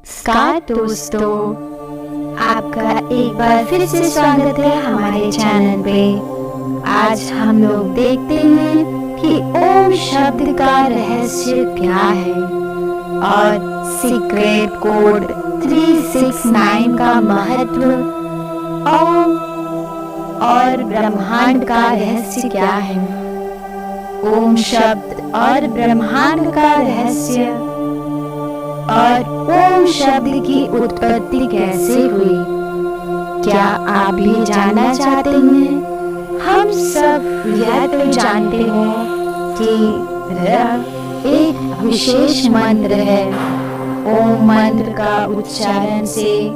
नमस्कार दोस्तों, आपका एक बार फिर से स्वागत है हमारे चैनल पे। आज हम लोग देखते हैं कि ओम शब्द का रहस्य क्या है और सीक्रेट कोड 369 का महत्व ओम और ब्रह्मांड का रहस्य क्या है। ओम शब्द और ब्रह्मांड का रहस्य और ओम शब्द की उत्पत्ति कैसे हुई, क्या आप भी जानना चाहते हैं? हम सब यह तो जानते हो कि यह एक विशेष मंत्र है। ओम मंत्र का उच्चारण से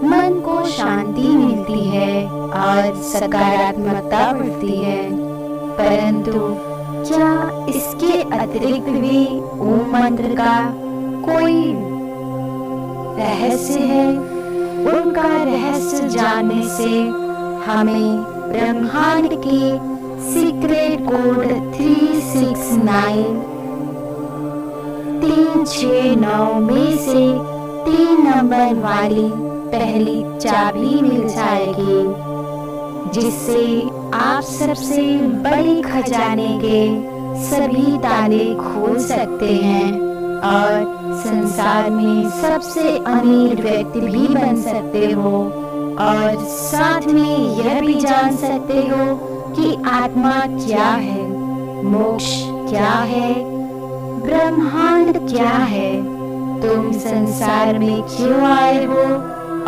मन को शांति मिलती है और सकारात्मकता बढ़ती है। परंतु क्या इसके अतिरिक्त भी ओम मंत्र का कोई रहस्य है? उनका रहस्य जानने से हमें ब्रह्मांड के सीक्रेट कोड 369 में से 3 नंबर वाली पहली चाबी मिल जाएगी, जिससे आप सबसे बड़े खजाने के सभी ताले खोल सकते हैं और संसार में सबसे अमीर व्यक्ति भी बन सकते हो और साथ में यह भी जान सकते हो कि आत्मा क्या है, मोक्ष क्या है, ब्रह्मांड क्या है, तुम संसार में क्यों आए हो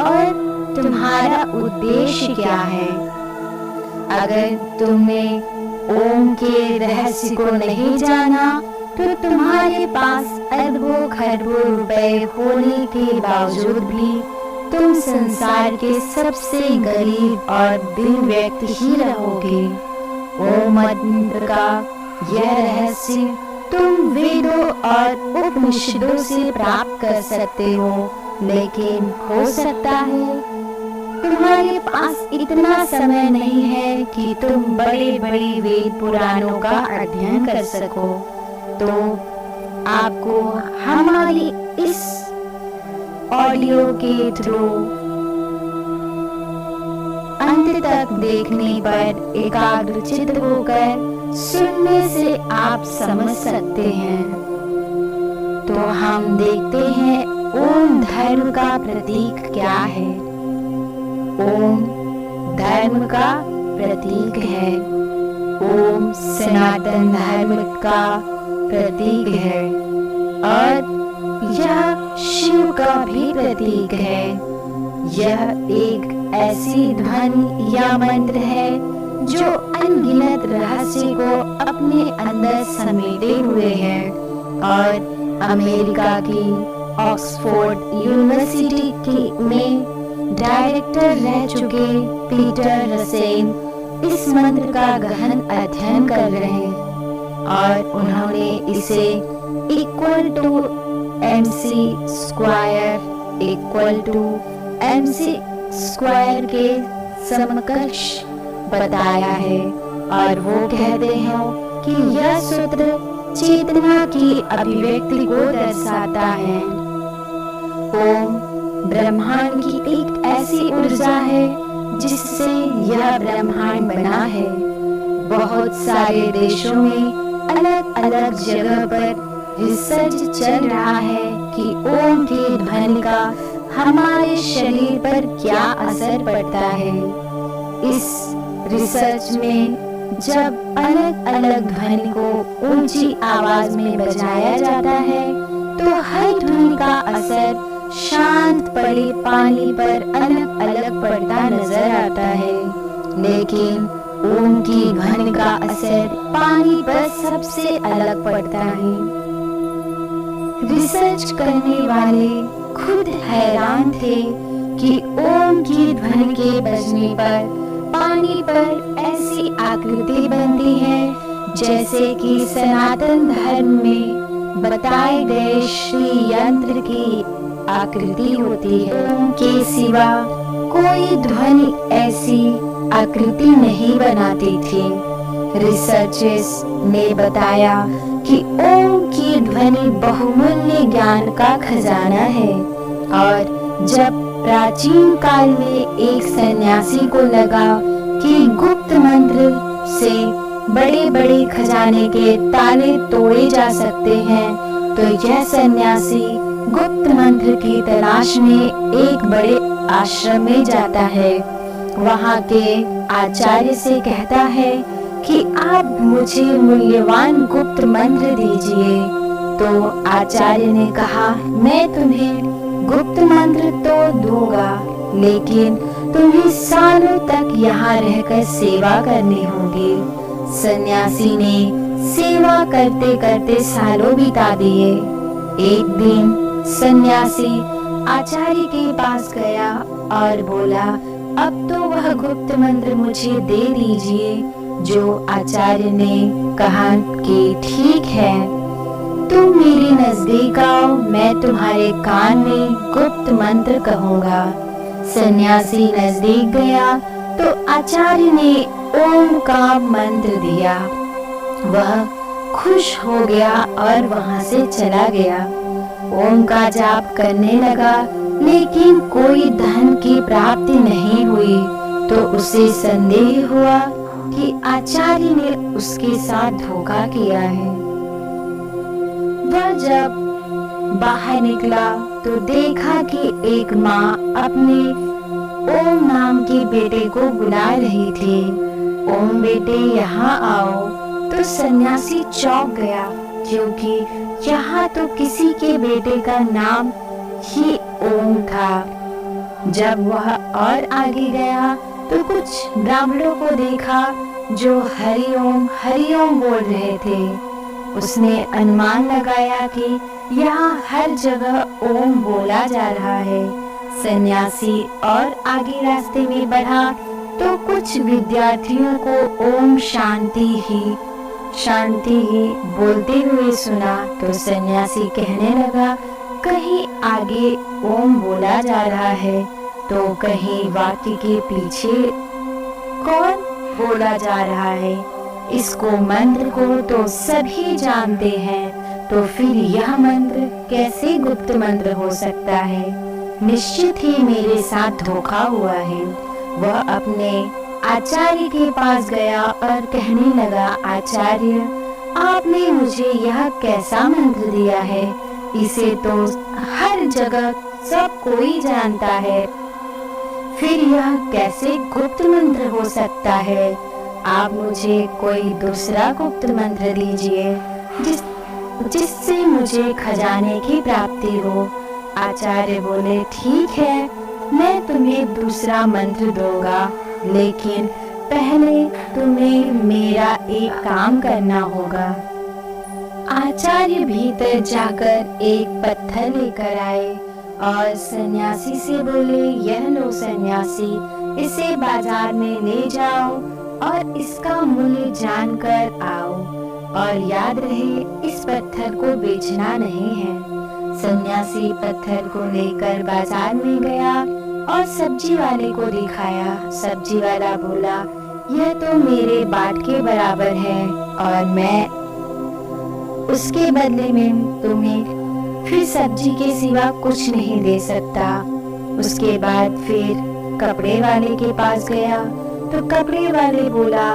और तुम्हारा उद्देश्य क्या है। अगर तुमने ओम के रहस्य को नहीं जाना तो तुम्हारे पास अरबों खरबों रुपए होने के बावजूद भी तुम संसार के सबसे गरीब और दीन व्यक्ति ही रहोगे। ओम मंत्र का यह रहस्य तुम वेदों और उपनिषदों से प्राप्त कर सकते हो, लेकिन हो सकता है तुम्हारे पास इतना समय नहीं है कि तुम बड़े बड़े वेद पुराणों का अध्ययन कर सको। तो आपको हमारी इस ऑडियो के थ्रू अंत तक देखने पर एकाग्रचित्त होकर सुनने से आप समझ सकते हैं। तो हम देखते हैं ओम धर्म का प्रतीक क्या है। ओम धर्म का प्रतीक है। ओम सनातन धर्म का प्रतीक है और यह शिव का भी प्रतीक है। यह एक ऐसी ध्वनि या मंत्र है जो अनगिनत रहस्य को अपने अंदर समेटे हुए है और अमेरिका की ऑक्सफोर्ड यूनिवर्सिटी में डायरेक्टर रह चुके पीटर रसेन इस मंत्र का गहन अध्ययन कर रहे हैं और उन्होंने इसे इक्वल टू MC स्क्वायर के समकक्ष बताया है और वो कहते हैं कि यह सूत्र चेतना की अभिव्यक्ति को दर्शाता है। ओम ब्रह्मांड की एक ऐसी ऊर्जा है जिससे यह ब्रह्मांड बना है। बहुत सारे देशों में अलग अलग जगह पर रिसर्च चल रहा है कि ओम की ध्वनि का हमारे शरीर पर क्या असर पड़ता है। इस रिसर्च में जब अलग अलग ध्वनि को ऊंची आवाज में बजाया जाता है तो हर ध्वनि का असर शांत पड़े पानी पर अलग अलग पड़ता नजर आता है, लेकिन ओम की ध्वनि का असर पानी पर सबसे अलग पड़ता है। रिसर्च करने वाले खुद हैरान थे कि ओम की ध्वनि के बजने पर पानी पर ऐसी आकृति बनती है जैसे कि सनातन धर्म में बताए गए श्री यंत्र की आकृति होती है। ओम के सिवा कोई ध्वनि ऐसी आकृति नहीं बनाती थी। रिसर्चर्स ने बताया कि ओम की ध्वनि बहुमूल्य ज्ञान का खजाना है। और जब प्राचीन काल में एक सन्यासी को लगा कि गुप्त मंत्र से बड़े बड़े खजाने के ताले तोड़े जा सकते हैं, तो यह सन्यासी गुप्त मंत्र की तलाश में एक बड़े आश्रम में जाता है। वहाँ के आचार्य से कहता है कि आप मुझे मूल्यवान गुप्त मंत्र दीजिए। तो आचार्य ने कहा, मैं तुम्हें गुप्त मंत्र तो दूंगा, लेकिन तुम्हें सालों तक यहाँ रहकर सेवा करनी होगी। सन्यासी ने सेवा करते करते सालों बिता दिए। एक दिन सन्यासी आचार्य के पास गया और बोला, अब तो वह गुप्त मंत्र मुझे दे दीजिए। जो आचार्य ने कहा कि ठीक है, तुम मेरे नजदीक आओ, मैं तुम्हारे कान में गुप्त मंत्र कहूँगा। सन्यासी नजदीक गया तो आचार्य ने ओम का मंत्र दिया। वह खुश हो गया और वहां से चला गया। ओम का जाप करने लगा, लेकिन कोई धन की प्राप्ति नहीं हुई। तो उसे संदेह हुआ कि आचार्य ने उसके साथ धोखा किया है। वह जब बाहर निकला तो देखा कि एक माँ अपने ओम नाम के बेटे को बुला रही थी। ओम बेटे यहाँ आओ। तो सन्यासी चौंक गया, क्योंकि यहाँ तो किसी के बेटे का नाम ही ओम था। जब वह और आगे गया तो कुछ ब्राह्मणों को देखा जो हरिओम बोल रहे थे। उसने अनुमान लगाया कि यहाँ हर जगह ओम बोला जा रहा है। सन्यासी और आगे रास्ते में बढ़ा तो कुछ विद्यार्थियों को ओम शांति ही बोलते हुए सुना। तो सन्यासी कहने लगा, कहीं आगे ओम बोला जा रहा है तो कहीं वाक्य के पीछे कौन बोला जा रहा है। इसको मंत्र को तो सभी जानते हैं, तो फिर यह मंत्र कैसे गुप्त मंत्र हो सकता है। निश्चित ही मेरे साथ धोखा हुआ है। वह अपने आचार्य के पास गया और कहने लगा, आचार्य, आपने मुझे यह कैसा मंत्र दिया है? इसे तो हर जगह सब कोई जानता है, फिर यह कैसे गुप्त मंत्र हो सकता है? आप मुझे कोई दूसरा गुप्त मंत्र दीजिए जिससे मुझे खजाने की प्राप्ति हो। आचार्य बोले, ठीक है, मैं तुम्हें दूसरा मंत्र दूंगा, लेकिन पहले तुम्हें मेरा एक काम करना होगा। आचार्य भीतर जाकर एक पत्थर लेकर आए और सन्यासी से बोले, यह लो सन्यासी, इसे बाजार में ले जाओ और इसका मूल्य जानकर आओ, और याद रहे इस पत्थर को बेचना नहीं है। सन्यासी पत्थर को लेकर बाजार में गया और सब्जी वाले को दिखाया। सब्जी वाला बोला, यह तो मेरे बाट के बराबर है और मैं उसके बदले में तुम्हें फिर सब्जी के सिवा कुछ नहीं दे सकता। उसके बाद फिर कपड़े वाले के पास गया तो कपड़े वाले बोला,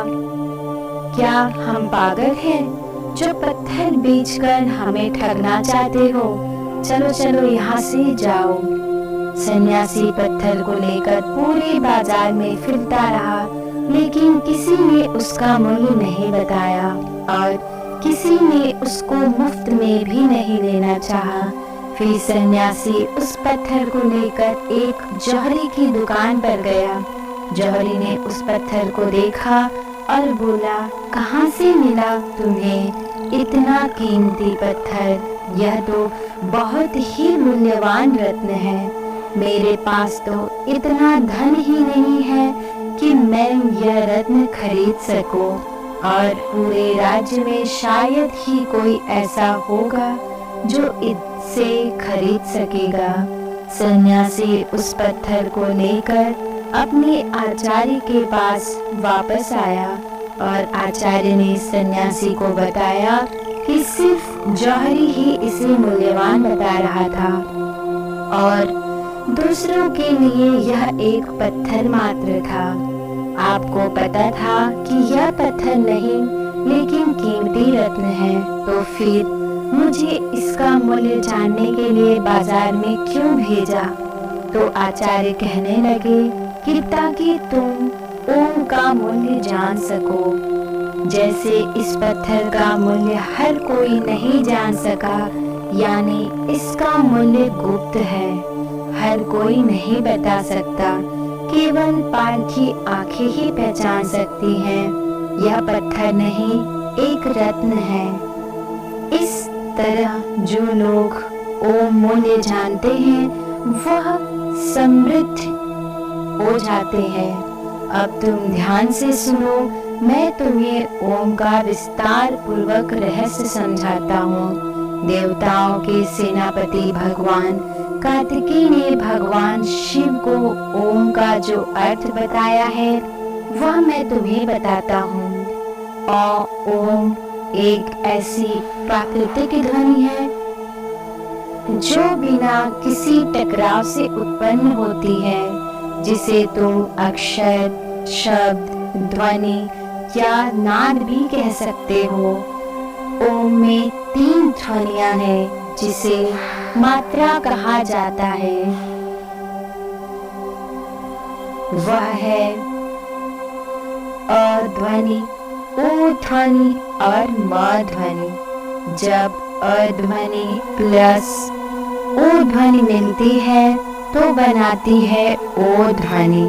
क्या हम पागल हैं जो पत्थर बेचकर हमें ठगना चाहते हो? चलो चलो यहाँ से जाओ। सन्यासी पत्थर को लेकर पूरे बाजार में फिरता रहा, लेकिन किसी ने उसका मूल्य नहीं बताया और किसी ने उसको मुफ्त में भी नहीं लेना चाहा। फिर सन्यासी उस पत्थर को लेकर एक जौहरी की दुकान पर गया। जौहरी ने उस पत्थर को देखा और बोला, कहाँ से मिला तुम्हें इतना कीमती पत्थर? यह तो बहुत ही मूल्यवान रत्न है। मेरे पास तो इतना धन ही नहीं है कि मैं यह रत्न खरीद सकूं, और पूरे राज्य में शायद ही कोई ऐसा होगा जो इससे खरीद सकेगा। सन्यासी उस पत्थर को लेकर अपने आचार्य के पास वापस आया और आचार्य ने सन्यासी को बताया कि सिर्फ जौहरी ही इसे मूल्यवान बता रहा था और दूसरों के लिए यह एक पत्थर मात्र था। आपको पता था कि यह पत्थर नहीं लेकिन कीमती रत्न है, तो फिर मुझे इसका मूल्य जानने के लिए बाजार में क्यों भेजा? तो आचार्य कहने लगे कि ताकि तुम ओम का मूल्य जान सको। जैसे इस पत्थर का मूल्य हर कोई नहीं जान सका, यानी इसका मूल्य गुप्त है, हर कोई नहीं बता सकता, केवल पारखी आंखें ही पहचान सकती हैं। यह पत्थर नहीं, एक रत्न है। इस तरह जो लोग ओम मूल्य जानते हैं वह समृद्ध हो जाते हैं। अब तुम ध्यान से सुनो, मैं तुम्हें ओम का विस्तार पूर्वक रहस्य समझाता हूँ। देवताओं के सेनापति भगवान कार्तिकेय ने भगवान शिव को ओम का जो अर्थ बताया है वह मैं तुम्हें बताता हूँ। ओम एक ऐसी प्राकृतिक ध्वनि है जो बिना किसी टकराव से उत्पन्न होती है, जिसे तुम अक्षर, शब्द, ध्वनि या नाद भी कह सकते हो। ओम में 3 ध्वनियां हैं जिसे मात्रा कहा जाता है। वह है अ ध्वनि, ओ ध्वनि और म ध्वनि। जब अ ध्वनि प्लस ओ ध्वनि मिलती है तो बनाती है ओ ध्वनि।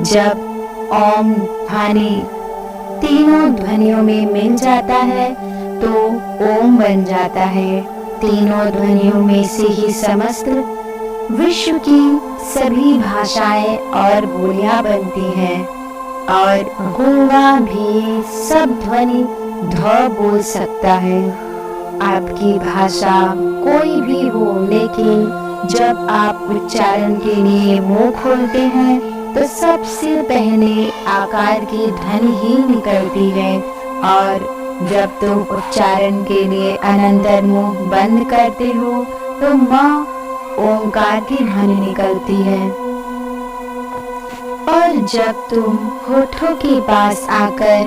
जब ओम ध्वनि तीनों ध्वनियों में मिल जाता है तो ओम बन जाता है। तीनों ध्वनियों में से ही समस्त विश्व की सभी भाषाएं और बोलियां बनती हैं, और गूंगा भी सब ध्वनि ध बोल सकता है। आपकी भाषा कोई भी हो, लेकिन जब आप उच्चारण के लिए मुंह खोलते हैं तो सबसे पहले आकार की ध्वनि ही निकलती है, और जब तुम उच्चारण के लिए अनंतर मुंह बंद करते हो तो माँ ओंकार की ध्वनि निकलती है। और जब तुम होठों के पास आकर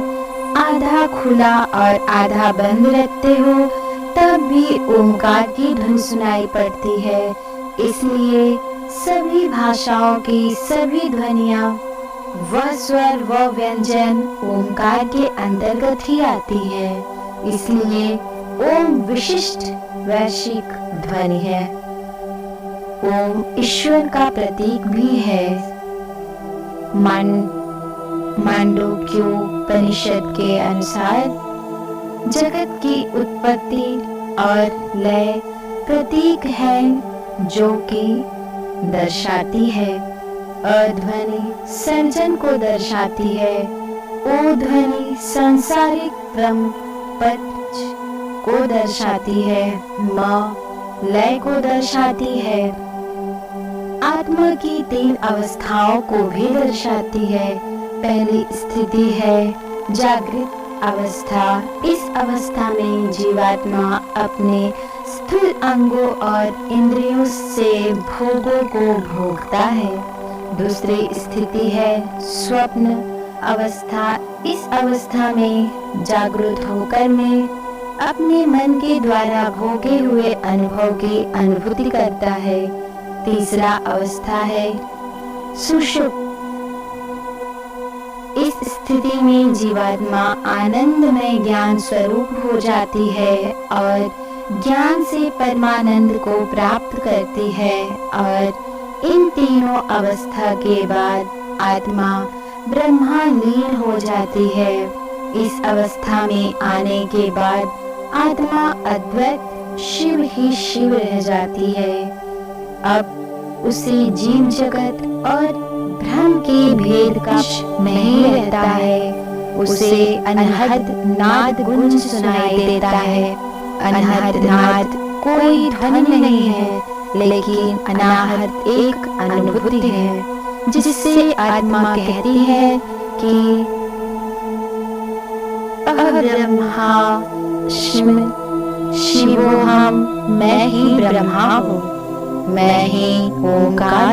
आधा खुला और आधा बंद रखते हो तब भी ओंकार की ध्वनि सुनाई पड़ती है। इसलिए सभी भाषाओं की सभी ध्वनियाँ, वह स्वर व व्यंजन ओंकार के अंतर्गत ही आती है। इसलिए ओम विशिष्ट वैश्विक ध्वनि है। ओम ईश्वर का प्रतीक भी है। मांडूक्योपनिषद के अनुसार जगत की उत्पत्ति और लय प्रतीक है जो कि दर्शाती है। अध्वनि सर्जन को दर्शाती है। ओ ध्वनि सांसारिक ब्रह्म पक्ष को दर्शाती है। म लय को दर्शाती है। आत्मा की 3 अवस्थाओं को भी दर्शाती है। पहली स्थिति है जागृत अवस्था। इस अवस्था में जीवात्मा अपने स्थूल अंगों और इंद्रियों से भोगों को भोगता है। दूसरी स्थिति है स्वप्न अवस्था। इस अवस्था में जागृत होकर मैं अपने मन के द्वारा भोगे हुए अनुभव की अनुभूति करता है। तीसरा अवस्था है सुषुप्त। इस स्थिति में जीवात्मा आनंदमय ज्ञान स्वरूप हो जाती है और ज्ञान से परमानंद को प्राप्त करती है। और इन तीनों अवस्था के बाद आत्मा ब्रह्मालीन हो जाती है। इस अवस्था में आने के बाद आत्मा अद्वैत शिव ही शिव रह जाती है। अब उसे जीव जगत और भ्रम के भेद का नहीं रहता है। उसे अनहद नाद गुंज सुनाई देता है। अनहद नाद कोई ध्वनि नहीं है, लेकिन अनाहत एक अनुभूति है, जिससे आत्मा कहती है कि अब्रह्मास्मि शिवोहम, मैं ही ब्रह्मा हूँ, मैं ही ओंकार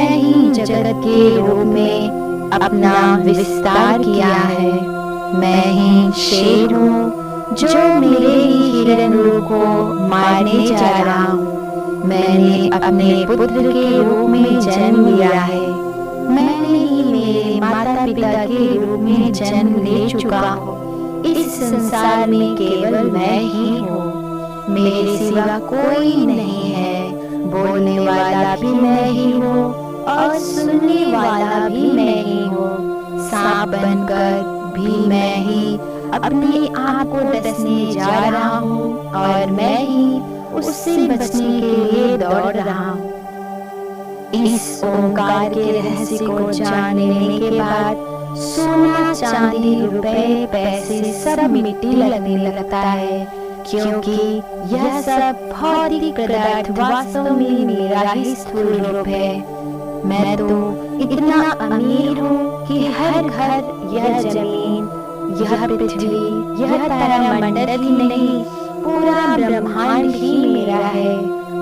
मैं ही जगत के रूप में अपना विस्तार किया है। मैं ही शेर हूँ जो मेरे ही हिरण को मारने जा रहा हूँ। मैंने अपने पुत्र के रूप में जन्म लिया है। मैंने ही मेरे माता पिता के रूप में जन्म ले चुका हूँ। इस संसार में केवल मैं ही हूँ, मेरे सिवा कोई नहीं है। बोलने वाला भी मैं ही हूँ और सुनने वाला भी मैं ही हूँ। सांप बनकर भी मैं ही अपने आप को डसने जा रहा हूँ और मैं ही उससे बचने के लिए दौड़ रहा हूँ। इस ओंकार के रहस्य को जान लेने के बाद सोना, चांदी, रुपए, पैसे सब मिट्टी लगने लगता है, क्योंकि यह सब भौतिक पदार्थ वास्तव में मेरा ही स्थूल रूप है। मैं तो इतना अमीर हूँ कि हर घर, यह जमीन, यह पृथ्वी, यह तारामंडल ही नहीं, पूरा ब्रह्मांड ही मेरा है।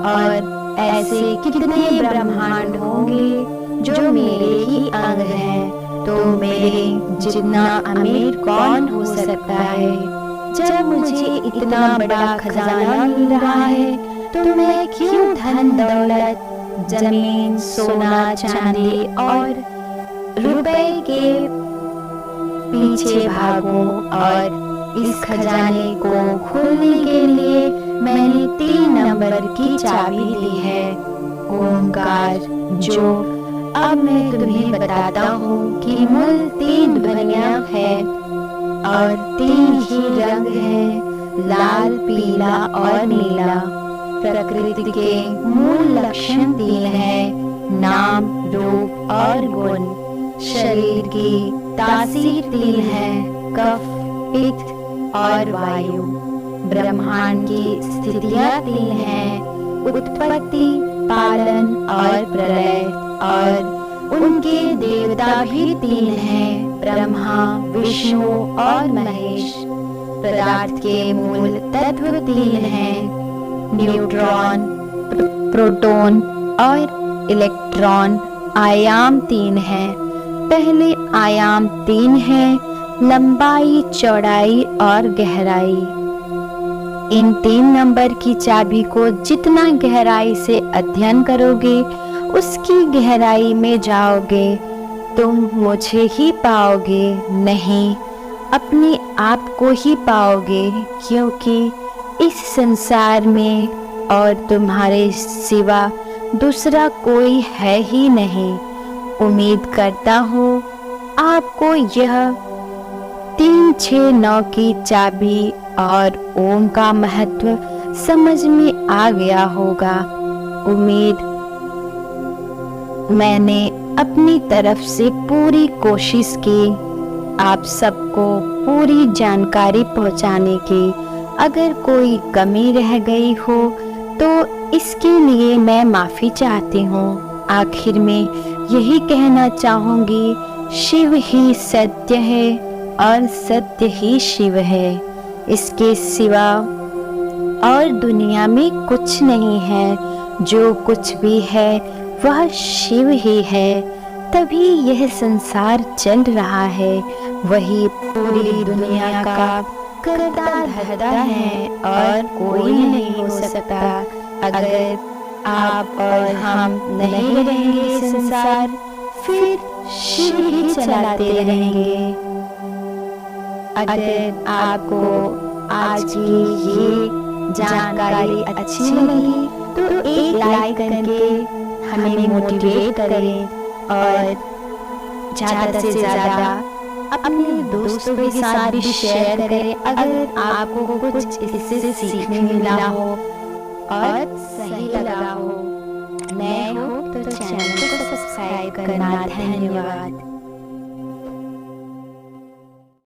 और ऐसे कितने ब्रह्मांड होंगे जो मेरे ही अंग हैं। तो मेरे जितना अमीर कौन हो सकता है? जब मुझे इतना बड़ा खजाना मिल रहा है तो मैं क्यों धन दौलत, जमीन, सोना, चांदी और रुपए के पीछे भागूं? और इस खजाने को खोलने के लिए मैंने 3 नंबर की चाबी ली है, ओंकार, जो अब मैं तुम्हें बताता हूँ कि मूल 3 ध्वनियाँ है और 3 ही रंग है, लाल, पीला और नीला। प्रकृति के मूल लक्षण 3 है, नाम, रूप और गुण। शरीर की तासीर 3 है, कफ, पित्त और वायु। ब्रह्मांड की स्थितियाँ 3 हैं, उत्पत्ति, पालन और प्रलय। और उनके देवता भी 3 हैं, ब्रह्मा, विष्णु और महेश। पदार्थ के मूल तत्व 3 हैं, न्यूट्रॉन, प्रोटॉन और इलेक्ट्रॉन। आयाम 3 हैं। पहले आयाम 3 है, लंबाई, चौड़ाई और गहराई। इन 3 नंबर की चाबी को जितना गहराई से अध्ययन करोगे उसकी गहराई में जाओगे, तुम मुझे ही पाओगे, नहीं अपने आप को ही पाओगे, क्योंकि इस संसार में और तुम्हारे सिवा दूसरा कोई है ही नहीं। उम्मीद करता हूँ आपको यह 3, 6, 9 की चाबी और ओम का महत्व समझ में आ गया होगा। उम्मीद मैंने अपनी तरफ से पूरी कोशिश की आप सबको पूरी जानकारी पहुंचाने की। अगर कोई कमी रह गई हो तो इसके लिए मैं माफ़ी चाहती हूँ। आखिर में यही कहना चाहूँगी, शिव ही सत्य है और सत्य ही शिव है। इसके सिवा और दुनिया में कुछ नहीं है। जो कुछ भी है वह शिव ही है, तभी यह संसार चल रहा है। वही पूरी दुनिया का करता धरता है और कोई नहीं हो सकता। अगर आप और हम नहीं रहेंगे संसार, फिर शिव ही चलाते रहेंगे। अगर आपको आज की ये जानकारी अच्छी लगी तो एक लाइक करके हमें मोटिवेट करें और ज़्यादा से ज़्यादा अपने दोस्तों के साथ भी शेयर करें अगर आपको कुछ इससे सीखने मिला हो और सही लगा हो। नए हो तो चैनल को सब्सक्राइब करना। धन्यवाद।